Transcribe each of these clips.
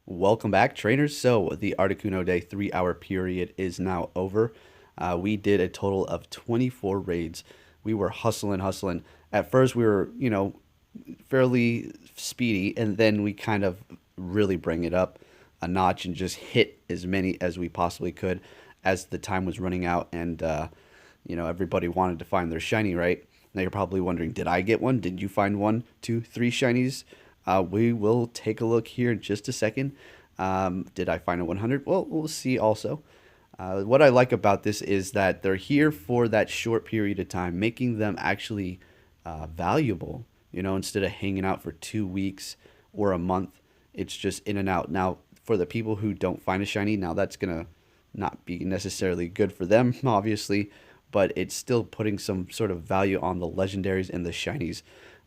Welcome back, trainers. So the Articuno Day 3 hour period is now over. We did a total of 24 raids. We were hustling. At first, we were, fairly speedy, and then we kind of really bring it up a notch and just hit as many as we possibly could as the time was running out. And, everybody wanted to find their shiny, right? Now you're probably wondering, did I get one? Did you find one, two, three shinies? We will take a look here in just a second. Did I find a 100? Well, we'll see also. What I like about this is that they're here for that short period of time, making them actually valuable, instead of hanging out for 2 weeks or a month. It's just in and out. Now, for the people who don't find a shiny, now that's going to not be necessarily good for them, obviously, but it's still putting some sort of value on the legendaries and the shinies.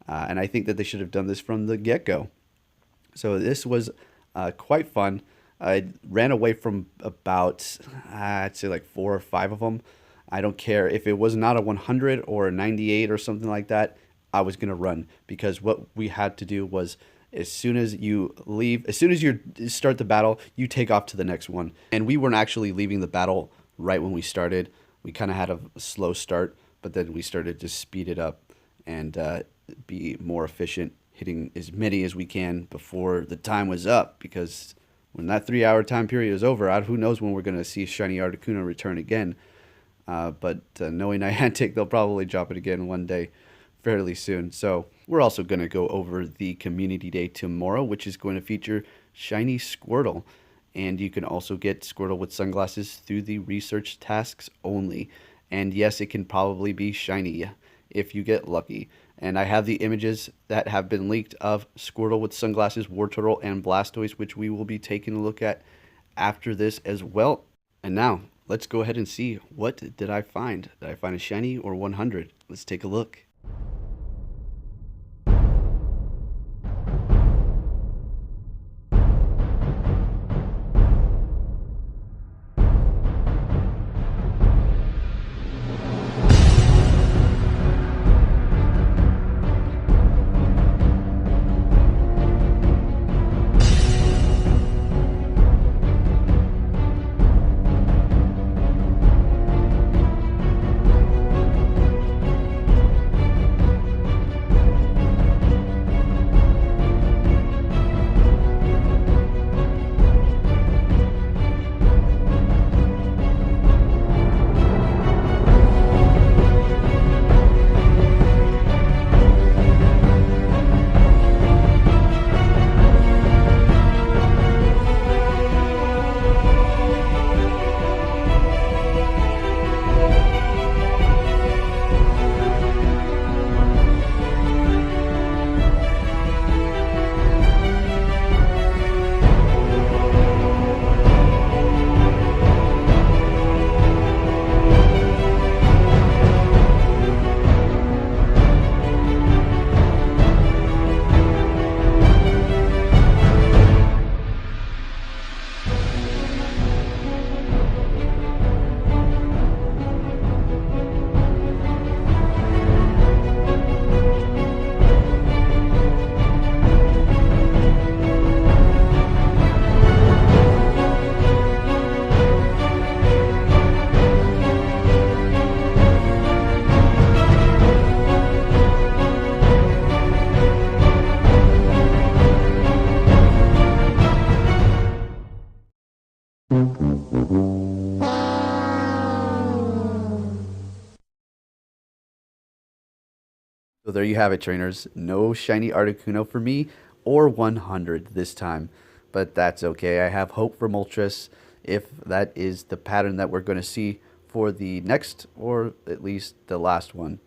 And I think that they should have done this from the get-go. So this was quite fun. I ran away from about, I'd say like four or five of them. I don't care if it was not a 100 or a 98 or something like that. I was going to run because what we had to do was as soon as you leave, as soon as you start the battle, you take off to the next one. And we weren't actually leaving the battle right when we started. We kind of had a slow start, but then we started to speed it up and be more efficient, hitting as many as we can before the time was up. Because when that 3 hour time period is over, who knows when we're going to see shiny Articuno return again. But knowing Niantic, they'll probably drop it again one day fairly soon. So we're also going to go over the Community Day tomorrow, which is going to feature shiny Squirtle. And you can also get Squirtle with sunglasses through the research tasks only. And yes, it can probably be shiny if you get lucky. And I have the images that have been leaked of Squirtle with sunglasses, Wartortle, and Blastoise, which we will be taking a look at after this as well. And now, let's go ahead and see, what did I find? Did I find a shiny or 100? Let's take a look. So there you have it, trainers. No shiny Articuno for me or 100 this time. But that's okay. I have hope for Moltres if that is the pattern that we're going to see for the next, or at least the last one.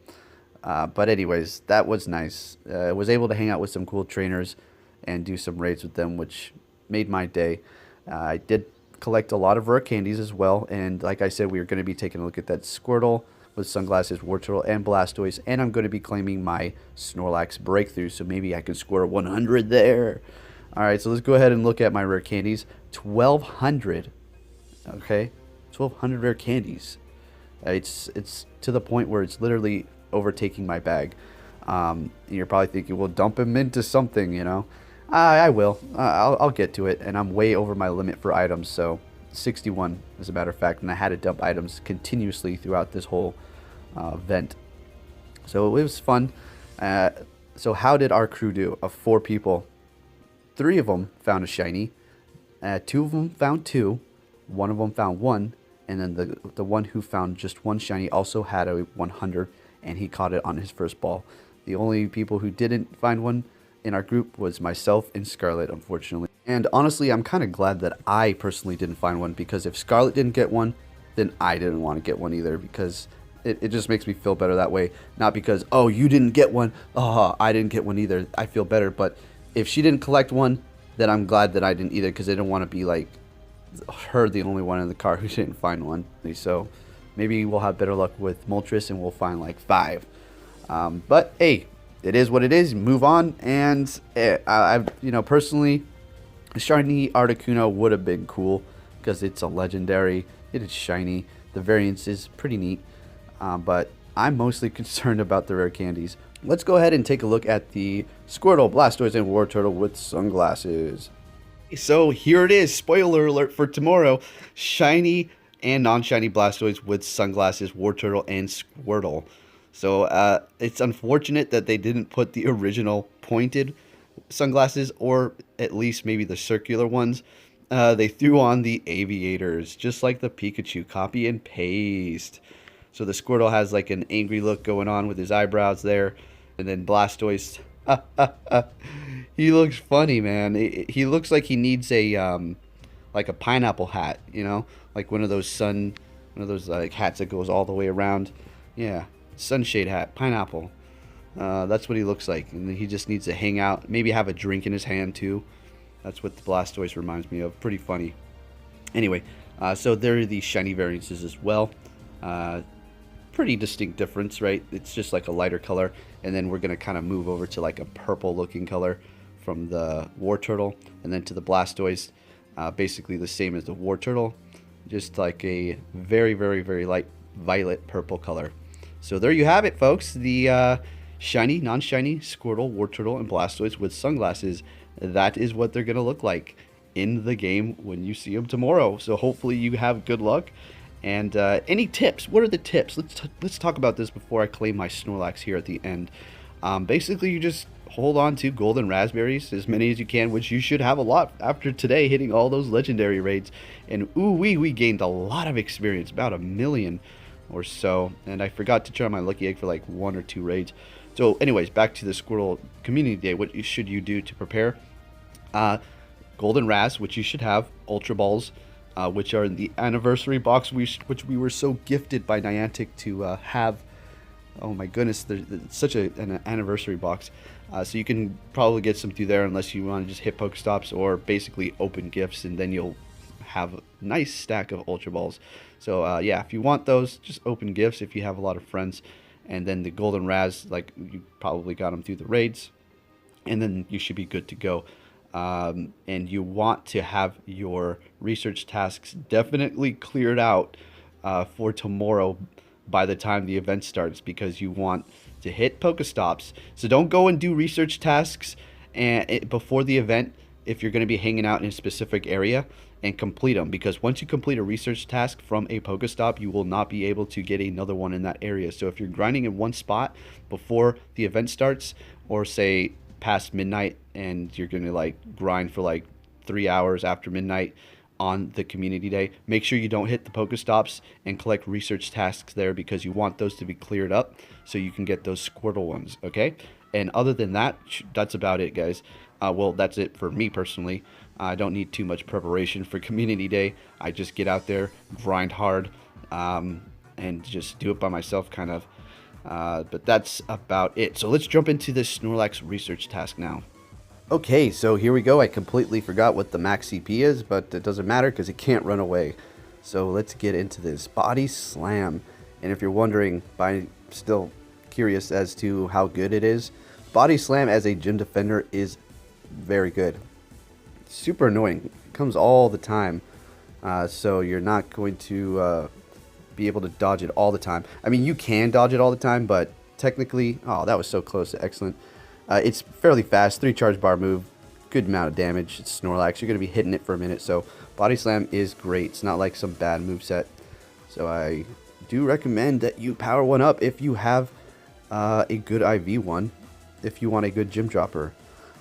But anyways, that was nice. I was able to hang out with some cool trainers and do some raids with them, which made my day. I did collect a lot of rare candies as well. And like I said, we are going to be taking a look at that Squirtle with sunglasses, Wartortle, and Blastoise. And I'm going to be claiming my Snorlax breakthrough, so maybe I can score 100 there. All right, so let's go ahead and look at my rare candies. 1,200. Okay, 1,200 rare candies. It's to the point where it's literally overtaking my bag. You're probably thinking, well, dump them into something, you know. I will. I'll get to it, and I'm way over my limit for items, so 61 as a matter of fact, and I had to dump items continuously throughout this whole event. So it was fun. Uh, so how did our crew do? Of 4 people, 3 of them found a shiny, 2 of them found 2, 1 of them found 1, and then the one who found just 1 shiny also had a 100, and he caught it on his first ball. The only people who didn't find one in our group was myself and Scarlet, unfortunately. And honestly, I'm kind of glad that I personally didn't find one, because if Scarlet didn't get one, then I didn't want to get one either, because it just makes me feel better that way. Not because, oh, you didn't get one, oh, I didn't get one either, I feel better. But if she didn't collect one, then I'm glad that I didn't either, because I didn't want to be like her, the only one in the car who didn't find one. So maybe we'll have better luck with Moltres and we'll find like 5. But hey, it is what it is. Move on. And personally, a shiny Articuno would have been cool because it's a legendary. It is shiny. The variance is pretty neat. But I'm mostly concerned about the rare candies. Let's go ahead and take a look at the Squirtle, Blastoise, and Wartortle with sunglasses. So here it is. Spoiler alert for tomorrow. Shiny and non-shiny Blastoise with sunglasses, Wartortle, and Squirtle. So it's unfortunate that they didn't put the original pointed sunglasses, or at least maybe the circular ones. They threw on the aviators, just like the Pikachu, copy and paste. So the Squirtle has like an angry look going on with his eyebrows there. And then Blastoise, he looks funny, man. He looks like he needs a like a pineapple hat, like one of those like hats that goes all the way around. Yeah, sunshade hat, pineapple. That's what he looks like, and he just needs to hang out, maybe have a drink in his hand too. That's what the Blastoise reminds me of. Pretty funny. Anyway, so there are these shiny variances as well. Pretty distinct difference, right? It's just like a lighter color, and then we're gonna kind of move over to like a purple looking color from the Wartortle, and then to the Blastoise, basically the same as the Wartortle, just like a very, very, very light violet purple color. So there you have it, folks. The shiny, non-shiny Squirtle, Wartortle, and Blastoise with sunglasses. That is what they're gonna look like in the game when you see them tomorrow. So hopefully you have good luck. And any tips? What are the tips? Let's talk about this before I claim my Snorlax here at the end. Basically, you just hold on to golden raspberries, as many as you can, which you should have a lot after today hitting all those legendary raids. And we gained a lot of experience, about 1 million or so. And I forgot to try my lucky egg for like 1 or 2 raids. So anyways, back to the Squirtle Community Day. What should you do to prepare? Golden Raz, which you should have. Ultra Balls, which are in the anniversary box, which we were so gifted by Niantic to have. Oh my goodness, it's such an anniversary box. So you can probably get some through there unless you want to just hit Pokestops or basically open gifts, and then you'll have a nice stack of Ultra Balls. So yeah, if you want those, just open gifts if you have a lot of friends. And then the Golden Raz, like, you probably got them through the raids, and then you should be good to go. And you want to have your research tasks definitely cleared out for tomorrow by the time the event starts, because you want to hit Pokestops. So don't go and do research tasks before the event if you're going to be hanging out in a specific area, and complete them, because once you complete a research task from a Pokestop, you will not be able to get another one in that area. So if you're grinding in one spot before the event starts, or say past midnight, and you're gonna like grind for like 3 hours after midnight on the community day, make sure you don't hit the Pokestops and collect research tasks there, because you want those to be cleared up so you can get those Squirtle ones. Okay, and other than that, that's about it, guys. Well, that's it for me personally. I don't need too much preparation for community day. I just get out there, grind hard, and just do it by myself, kind of. But that's about it. So let's jump into this Snorlax research task now. Okay, so here we go. I completely forgot what the max CP is, but it doesn't matter because it can't run away. So let's get into this. Body Slam. And if you're wondering, still curious as to how good it is, Body Slam as a gym defender is very good. Super annoying. It comes all the time. So you're not going to be able to dodge it all the time. I mean, you can dodge it all the time, but technically... Oh, that was so close to excellent. It's fairly fast. 3 charge bar move. good amount of damage. It's Snorlax. You're going to be hitting it for a minute, so Body Slam is great. It's not like some bad moveset. So I do recommend that you power one up if you have a good IV one, if you want a good gym dropper.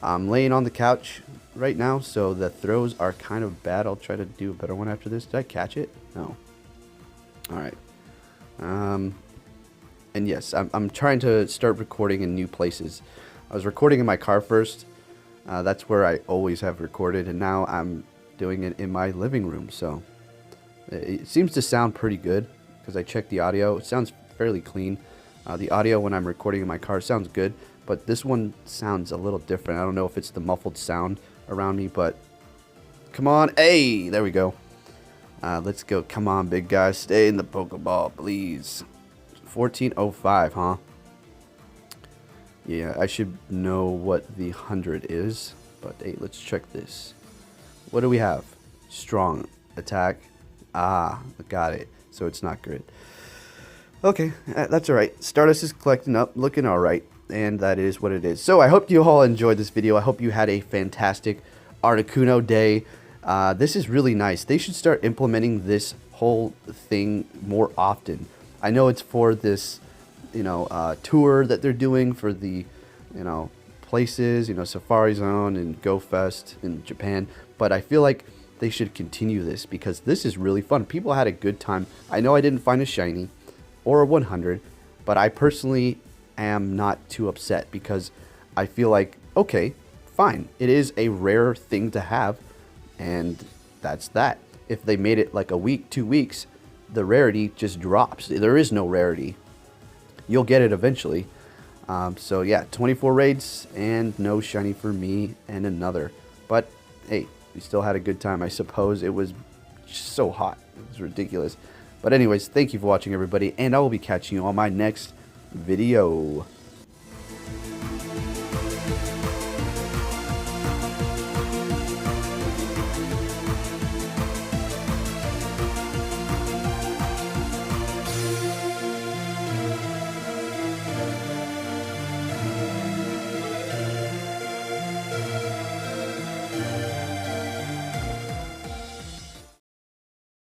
I'm laying on the couch right now, so the throws are kind of bad. I'll try to do a better one after this. Did I catch it? No. Alright. And yes, I'm trying to start recording in new places. I was recording in my car first. That's where I always have recorded, and now I'm doing it in my living room. So it seems to sound pretty good because I checked the audio. It sounds fairly clean. The audio when I'm recording in my car sounds good, but this one sounds a little different. I don't know if it's the muffled sound around me, but come on. Hey, there we go. Let's go. Come on, big guy. Stay in the Pokeball, please. 1405, huh? Yeah, I should know what the 100 is, but hey, let's check this. What do we have? Strong attack. Ah, got it. So it's not grit. Okay, that's alright. Stardust is collecting up, looking alright, and that is what it is. So I hope you all enjoyed this video. I hope you had a fantastic Articuno day. This is really nice. They should start implementing this whole thing more often. I know it's for this, tour that they're doing for the, places, Safari Zone and Go Fest in Japan. But I feel like they should continue this because this is really fun. People had a good time. I know I didn't find a shiny or a 100, but I personally am not too upset because I feel like, okay, fine. It is a rare thing to have, and that's that. If they made it like a week, 2 weeks, the rarity just drops. There is no rarity. You'll get it eventually. So yeah, 24 raids and no shiny for me and another. But hey, we still had a good time. I suppose it was so hot. It was ridiculous. But anyways, thank you for watching, everybody, and I will be catching you on my next video.